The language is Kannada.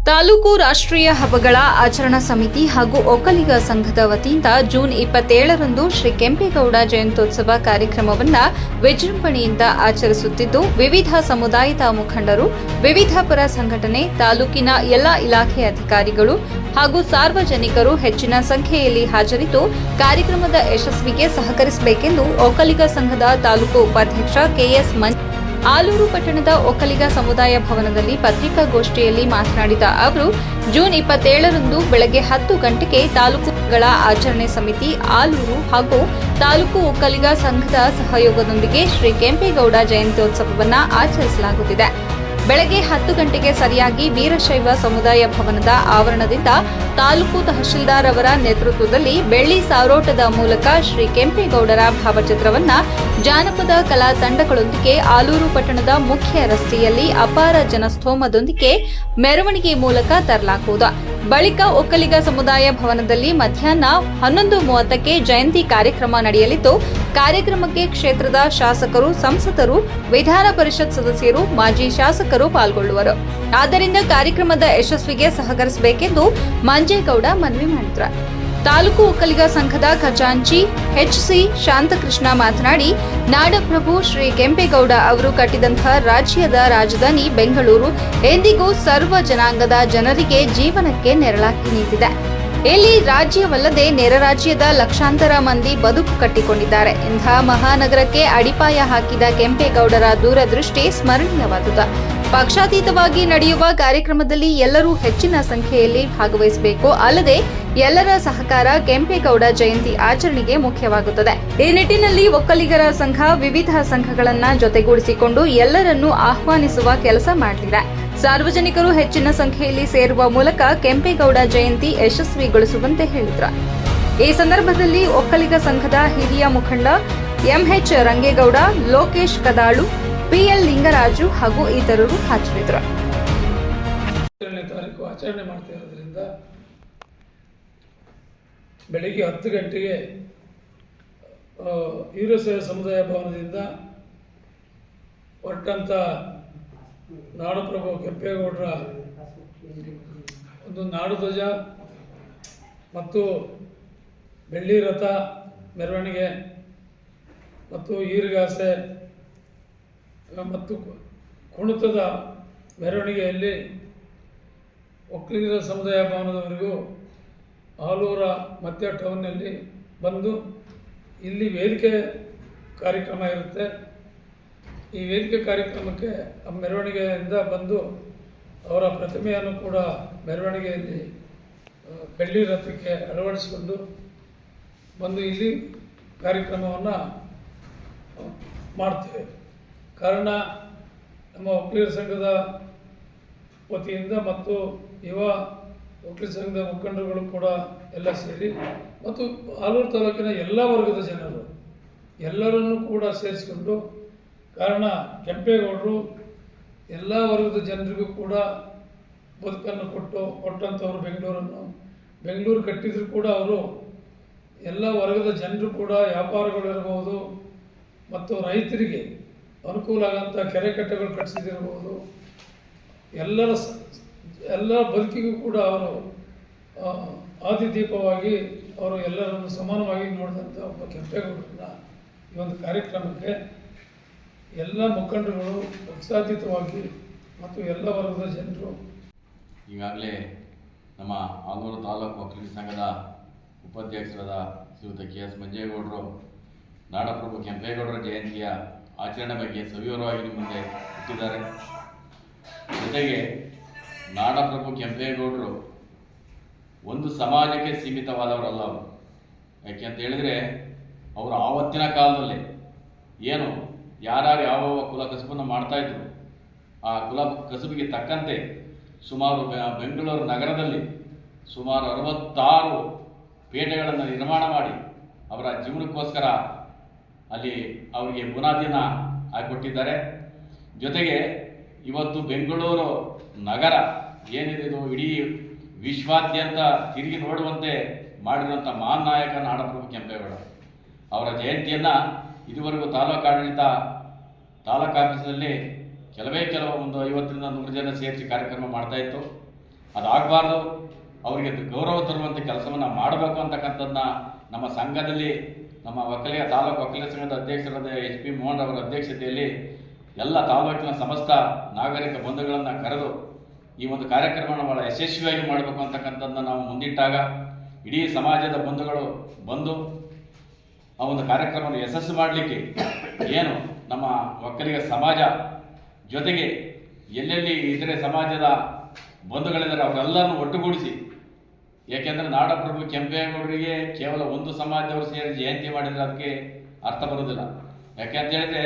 ತಾಲೂಕು ರಾಷ್ಟ್ರೀಯ ಹಬ್ಬಗಳ ಆಚರಣಾ ಸಮಿತಿ ಹಾಗೂ ಒಕ್ಕಲಿಗ ಸಂಘದ ವತಿಯಿಂದ ಜೂನ್ 27ರಂದು ಶ್ರೀ ಕೆಂಪೇಗೌಡ ಜಯಂತ್ಯೋತ್ಸವ ಕಾರ್ಯಕ್ರಮವನ್ನು ವಿಜೃಂಭಣೆಯಿಂದ ಆಚರಿಸುತ್ತಿದ್ದು, ವಿವಿಧ ಸಮುದಾಯದ ಮುಖಂಡರು, ವಿವಿಧ ಪರ ಸಂಘಟನೆ, ತಾಲೂಕಿನ ಎಲ್ಲ ಇಲಾಖೆ ಅಧಿಕಾರಿಗಳು ಹಾಗೂ ಸಾರ್ವಜನಿಕರು ಹೆಚ್ಚಿನ ಸಂಖ್ಯೆಯಲ್ಲಿ ಹಾಜರಿದ್ದು ಕಾರ್ಯಕ್ರಮದ ಯಶಸ್ವಿಗೆ ಸಹಕರಿಸಬೇಕೆಂದು ಒಕ್ಕಲಿಗ ಸಂಘದ ತಾಲೂಕು ಉಪಾಧ್ಯಕ್ಷ ಕೆಎಸ್ ಆಲೂರು ಪಟ್ಟಣದ ಒಕ್ಕಲಿಗ ಸಮುದಾಯ ಭವನದಲ್ಲಿ ಪತ್ರಿಕಾಗೋಷ್ಠಿಯಲ್ಲಿ ಮಾತನಾಡಿದ ಅವರು, ಜೂನ್ 27ರಂದು ಬೆಳಗ್ಗೆ 10 ಗಂಟೆಗೆ ತಾಲೂಕುಗಳ ಆಚರಣೆ ಸಮಿತಿ ಆಲೂರು ಹಾಗೂ ತಾಲೂಕು ಒಕ್ಕಲಿಗ ಸಂಘದ ಸಹಯೋಗದೊಂದಿಗೆ ಶ್ರೀ ಕೆಂಪೇಗೌಡ ಜಯಂತ್ಯೋತ್ಸವವನ್ನು ಆಚರಿಸಲಾಗುತ್ತಿದೆ. ಬೆಳಗ್ಗೆ 10 ಗಂಟೆಗೆ ಸರಿಯಾಗಿ ವೀರಶೈವ ಸಮುದಾಯ ಭವನದ ಆವರಣದಿಂದ ತಾಲೂಕು ತಹಶೀಲ್ದಾರ್ ಅವರ ನೇತೃತ್ವದಲ್ಲಿ ಬೆಳ್ಳಿ ಸಾರೋಟದ ಮೂಲಕ ಶ್ರೀ ಕೆಂಪೇಗೌಡರ ಭಾವಚಿತ್ರವನ್ನು ಜಾನಪದ ಕಲಾ ತಂಡಗಳೊಂದಿಗೆ ಆಲೂರು ಪಟ್ಟಣದ ಮುಖ್ಯ ರಸ್ತೆಯಲ್ಲಿ ಅಪಾರ ಜನಸ್ತೋಮದೊಂದಿಗೆ ಮೆರವಣಿಗೆ ಮೂಲಕ ತರಲಾಗುವುದು. ಬಳಿಕ ಒಕ್ಕಲಿಗ ಸಮುದಾಯ ಭವನದಲ್ಲಿ ಮಧ್ಯಾಹ್ನ 11:30ಕ್ಕೆ ಜಯಂತಿ ಕಾರ್ಯಕ್ರಮ ನಡೆಯಲಿದ್ದು, ಕಾರ್ಯಕ್ರಮಕ್ಕೆ ಕ್ಷೇತ್ರದ ಶಾಸಕರು, ಸಂಸದರು, ವಿಧಾನ ಪರಿಷತ್ ಸದಸ್ಯರು, ಮಾಜಿ ಶಾಸಕರು ಪಾಲ್ಗೊಳ್ಳುವರು. ಆದ್ದರಿಂದ ಕಾರ್ಯಕ್ರಮದ ಯಶಸ್ವಿಗೆ ಸಹಕರಿಸಬೇಕೆಂದು ಮಂಜೇಗೌಡ ಮನವಿ ಮಾಡಿದರು. ತಾಲೂಕು ಒಕ್ಕಲಿಗ ಸಂಘದ ಖಜಾಂಚಿ ಎಚ್.ಸಿ. ಶಾಂತಕೃಷ್ಣ ಮಾತನಾಡಿ, ನಾಡಪ್ರಭು ಶ್ರೀ ಕೆಂಪೇಗೌಡ ಅವರು ಕಟ್ಟಿದಂತಹ ರಾಜ್ಯದ ರಾಜಧಾನಿ ಬೆಂಗಳೂರು ಎಂದಿಗೂ ಸರ್ವ ಜನಾಂಗದ ಜನರಿಗೆ ಜೀವನಕ್ಕೆ ನೆರಳಾಗಿ ನಿಂತಿದೆ. ಇಲ್ಲಿ ರಾಜ್ಯವಲ್ಲದೆ ನೆರ ರಾಜ್ಯದ ಲಕ್ಷಾಂತರ ಮಂದಿ ಬದುಕು ಕಟ್ಟಿಕೊಂಡಿದ್ದಾರೆ. ಇಂತಹ ಮಹಾನಗರಕ್ಕೆ ಅಡಿಪಾಯ ಹಾಕಿದ ಕೆಂಪೇಗೌಡರ ದೂರದೃಷ್ಟಿ ಸ್ಮರಣೀಯವಾದುದು. ಪಕ್ಷಾತೀತವಾಗಿ ನಡೆಯುವ ಕಾರ್ಯಕ್ರಮದಲ್ಲಿ ಎಲ್ಲರೂ ಹೆಚ್ಚಿನ ಸಂಖ್ಯೆಯಲ್ಲಿ ಭಾಗವಹಿಸಬೇಕು. ಅಲ್ಲದೆ ಎಲ್ಲರ ಸಹಕಾರ ಕೆಂಪೇಗೌಡ ಜಯಂತಿ ಆಚರಣೆಗೆ ಮುಖ್ಯವಾಗುತ್ತದೆ. ಈ ನಿಟ್ಟಿನಲ್ಲಿ ಒಕ್ಕಲಿಗರ ಸಂಘ ವಿವಿಧ ಸಂಘಗಳನ್ನ ಜೊತೆಗೂಡಿಸಿಕೊಂಡು ಎಲ್ಲರನ್ನೂ ಆಹ್ವಾನಿಸುವ ಕೆಲಸ ಮಾಡಲಿದೆ. ಸಾರ್ವಜನಿಕರು ಹೆಚ್ಚಿನ ಸಂಖ್ಯೆಯಲ್ಲಿ ಸೇರುವ ಮೂಲಕ ಕೆಂಪೇಗೌಡ ಜಯಂತಿ ಯಶಸ್ವಿಗೊಳಿಸುವಂತೆ ಹೇಳಿದರು. ಈ ಸಂದರ್ಭದಲ್ಲಿ ಒಕ್ಕಲಿಗ ಸಂಘದ ಹಿರಿಯ ಮುಖಂಡ ಎಂಎಚ್ ರಂಗೇಗೌಡ, ಲೋಕೇಶ್ ಕದಾಳು, ಪಿಎಲ್ ಲಿಂಗರಾಜು ಹಾಗೂ ಇತರರು ಹಾಜರಿದ್ದರು. ಆಚರಣೆ ಮಾಡ್ತಾ ಇರೋದ್ರಿಂದ ಬೆಳಿಗ್ಗೆ 10 ಗಂಟೆಗೆ ವೀರಶೈವ ಸಮುದಾಯ ಭವನದಿಂದ ಹೊರಟಂಥ ನಾಡಪ್ರಭು ಕೆಂಪೇಗೌಡರ ಒಂದು ನಾಡುಧ್ವಜ ಮತ್ತು ಬೆಳ್ಳಿ ರಥ ಮೆರವಣಿಗೆ ಮತ್ತು ಈರುಗಾಸೆ ಮತ್ತು ಕುಣಿತದ ಮೆರವಣಿಗೆಯಲ್ಲಿ ಒಕ್ಕಲಿಗರ ಸಮುದಾಯ ಭವನದವರೆಗೂ ಆಲೂರ ಮಧ್ಯ ಟೌನ್ನಲ್ಲಿ ಬಂದು ಇಲ್ಲಿ ವೇದಿಕೆ ಕಾರ್ಯಕ್ರಮ ಇರುತ್ತೆ. ಈ ವೇದಿಕೆ ಕಾರ್ಯಕ್ರಮಕ್ಕೆ ಮೆರವಣಿಗೆಯಿಂದ ಬಂದು ಅವರ ಪ್ರತಿಮೆಯನ್ನು ಕೂಡ ಮೆರವಣಿಗೆಯಲ್ಲಿ ಬೆಳ್ಳಿ ರಥಕ್ಕೆ ಅಳವಡಿಸಿಕೊಂಡು ಬಂದು ಇಲ್ಲಿ ಕಾರ್ಯಕ್ರಮವನ್ನು ಮಾಡ್ತೇವೆ. ಕಾರಣ ನಮ್ಮ ಒಕ್ಕಲಿಗರ ಸಂಘದ ವತಿಯಿಂದ ಮತ್ತು ಯುವ ಒಕ್ಕಲಿಗರ ಸಂಘದ ಮುಖಂಡರುಗಳು ಕೂಡ ಎಲ್ಲ ಸೇರಿ ಮತ್ತು ಆಲೂರು ತಾಲೂಕಿನ ಎಲ್ಲ ವರ್ಗದ ಜನರು ಎಲ್ಲರನ್ನೂ ಕೂಡ ಸೇರಿಸಿಕೊಂಡು, ಕಾರಣ ಕೆಂಪೇಗೌಡರು ಎಲ್ಲ ವರ್ಗದ ಜನರಿಗೂ ಕೂಡ ಬದುಕನ್ನು ಕೊಟ್ಟಂಥವ್ರು. ಬೆಂಗಳೂರು ಕಟ್ಟಿದ್ರು ಕೂಡ ಅವರು ಎಲ್ಲ ವರ್ಗದ ಜನರು ಕೂಡ ವ್ಯಾಪಾರಗಳಿರ್ಬೋದು ಮತ್ತು ರೈತರಿಗೆ ಅನುಕೂಲ ಆಗೋಂಥ ಕೆರೆ ಕಟ್ಟೆಗಳು ಕಟ್ಟಿಸಿದಿರ್ಬೋದು, ಎಲ್ಲ ಬದುಕಿಗೂ ಕೂಡ ಅವರು ಆದಿದೀಪವಾಗಿ ಅವರು ಎಲ್ಲರನ್ನು ಸಮಾನವಾಗಿ ನೋಡಿದಂಥ ಒಬ್ಬ ಕೆಂಪೇಗೌಡರನ್ನ ಈ ಒಂದು ಕಾರ್ಯಕ್ರಮಕ್ಕೆ ಎಲ್ಲ ಮುಖಂಡರುಗಳು ಉತ್ಸಾಹಿತವಾಗಿ ಮತ್ತು ಎಲ್ಲ ವರ್ಗದ ಜನರು ಈಗಾಗಲೇ ನಮ್ಮ ಆಲೂರು ತಾಲೂಕು ಒಕ್ಕಲಿಗ ಸಂಘದ ಉಪಾಧ್ಯಕ್ಷರಾದ ಶ್ರೀಯುತ ಕೆಎಸ್ ಮಂಜೇಗೌಡರು ನಾಡಪ್ರಭು ಕೆಂಪೇಗೌಡರ ಜಯಂತಿಯ ಆಚರಣೆ ಬಗ್ಗೆ ಸವಿವರವಾಗಿ ನಿಮ್ಮ ಮುಂದೆ ಇಟ್ಟಿದ್ದಾರೆ. ಜೊತೆಗೆ ನಾಡಪ್ರಭು ಕೆಂಪೇಗೌಡರು ಒಂದು ಸಮಾಜಕ್ಕೆ ಸೀಮಿತವಾದವರಲ್ಲ ಅವರು. ಯಾಕೆ ಅಂತ ಹೇಳಿದರೆ ಅವರು ಆವತ್ತಿನ ಕಾಲದಲ್ಲಿ ಏನು ಯಾರ್ಯಾರು ಯಾವ ಕುಲ ಕಸುಬನ್ನು ಮಾಡ್ತಾಯಿದ್ರು, ಆ ಕುಲ ಕಸುಬಿಗೆ ತಕ್ಕಂತೆ ಸುಮಾರು ಬೆಂಗಳೂರು ನಗರದಲ್ಲಿ ಸುಮಾರು 66 ಪೇಟೆಗಳನ್ನು ನಿರ್ಮಾಣ ಮಾಡಿ ಅವರ ಜೀವನಕ್ಕೋಸ್ಕರ ಅಲ್ಲಿ ಅವರಿಗೆ ಬುನಾದಿನ ಹಾಕಿಕೊಟ್ಟಿದ್ದಾರೆ. ಜೊತೆಗೆ ಇವತ್ತು ಬೆಂಗಳೂರು ನಗರ ಏನಿದೆ ಇದು ಇಡೀ ವಿಶ್ವಾದ್ಯಂತ ತಿರುಗಿ ನೋಡುವಂತೆ ಮಾಡಿರುವಂಥ ಮಹಾನ್ ನಾಯಕ ನಾಡಪ್ರಭು ಕೆಂಪೇಗೌಡ ಅವರ ಜಯಂತಿಯನ್ನು ಇದುವರೆಗೂ ತಾಲೂಕು ಆಫೀಸಿನಲ್ಲಿ ಕೆಲವು ಒಂದು 50ರಿಂದ 100 ಜನ ಸೇರಿಸಿ ಕಾರ್ಯಕ್ರಮ ಮಾಡ್ತಾಯಿತ್ತು. ಅದಾಗಬಾರ್ದು. ಅವರಿಗೆ ಗೌರವ ತರುವಂಥ ಕೆಲಸವನ್ನು ಮಾಡಬೇಕು ಅಂತಕ್ಕಂಥದ್ದನ್ನ ನಮ್ಮ ಸಂಘದಲ್ಲಿ ನಮ್ಮ ತಾಲೂಕು ಒಕ್ಕಲಿಗ ಸಂಘದ ಅಧ್ಯಕ್ಷರಾದ HP ಮೋಹನ್ ಅವರ ಅಧ್ಯಕ್ಷತೆಯಲ್ಲಿ ಎಲ್ಲ ತಾಲೂಕಿನ ಸಮಸ್ತ ನಾಗರಿಕ ಬಂಧುಗಳನ್ನು ಕರೆದು ಈ ಒಂದು ಕಾರ್ಯಕ್ರಮವನ್ನು ಭಾಳ ಯಶಸ್ವಿಯಾಗಿ ಮಾಡಬೇಕು ಅಂತಕ್ಕಂಥದ್ದನ್ನ ನಾವು ಮುಂದಿಟ್ಟಾಗ ಇಡೀ ಸಮಾಜದ ಬಂಧುಗಳು ಬಂದು ಆ ಒಂದು ಕಾರ್ಯಕ್ರಮವನ್ನು ಯಶಸ್ಸು ಮಾಡಲಿಕ್ಕೆ ಏನು ನಮ್ಮ ಒಕ್ಕಲಿಗ ಸಮಾಜ ಜೊತೆಗೆ ಎಲ್ಲೆಲ್ಲಿ ಇತರೆ ಸಮಾಜದ ಬಂಧುಗಳಿದ್ದಾರೆ ಅವರೆಲ್ಲರನ್ನು ಒಟ್ಟುಗೂಡಿಸಿ, ಏಕೆಂದರೆ ನಾಡಪ್ರಭು ಕೆಂಪೇಗೌಡರಿಗೆ ಕೇವಲ ಒಂದು ಸಮಾಜದವರು ಸೇರಿ ಜಯಂತಿ ಮಾಡಿದರೆ ಅದಕ್ಕೆ ಅರ್ಥ ಬರೋದಿಲ್ಲ. ಯಾಕೆ ಅಂತ ಹೇಳಿದ್ರೆ